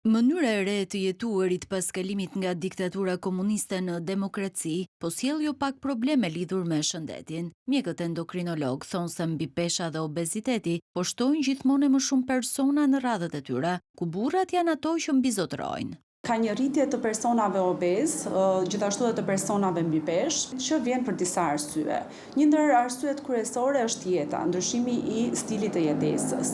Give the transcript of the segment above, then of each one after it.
Mënyra e re të jetuarit pas kalimit nga diktatura komuniste në demokraci, po sjell jo pak probleme lidhur me shëndetin. Mjekët endokrinolog thonë se mbi pesha dhe obeziteti po shtojnë gjithmonë e më shumë persona në radhët e tyre, ku burrat janë ato që mbizotrojnë. Ka një rritje të personave obez, gjithashtu edhe të personave mbi peshë, që vjen për disa arsye. Një ndër arsyet kryesore është jeta, ndryshimi i stilit të jetesës.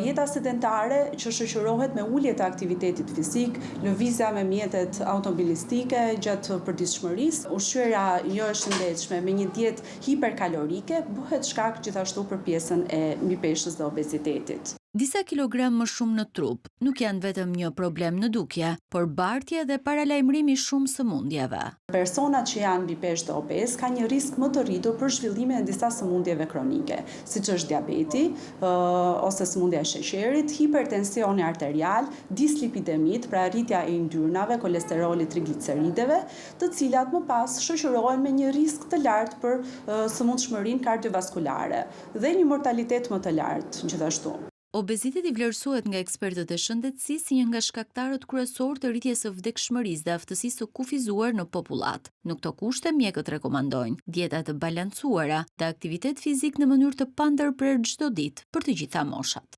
Jeta sedentare që shoqërohet me ulje të aktivitetit fizik, lëvizja me mjetet automobilistike gjatë përditshmërisë, ushqyera jo e shëndetshme me një dietë hiperkalorike bëhet shkak gjithashtu për pjesën e mbipeshës dhe obezitetit. Disa kilogram më shumë në trup nuk janë vetëm një problem në dukje, por bartje dhe paralajmërimi shumë sëmundjeve. Personat që janë mbi peshë dhe obez kanë një risk më të rritur për zhvillimin e disa sëmundjeve kronike, siç është diabeti ose sëmundja e sheqerit, hipertensioni arterial, dislipidemit, pra rritja e yndyrnave, kolesterolit, triglicerideve, të cilat më pas shoqërohen me një risk të lartë për sëmundshmërinë kardiovaskulare dhe një mortalitet më të lartë gjithashtu. Obeziteti vlerësohet nga ekspertët e shëndetësisë si një nga shkaktarët kryesor të rritjes së vdekshmërisë dhe aftësisë së kufizuar në popullat. Në këto kushte mjekët rekomandojnë dieta të balancuara dhe aktivitet fizik në mënyrë të pandërprer çdo ditë për të gjitha moshat.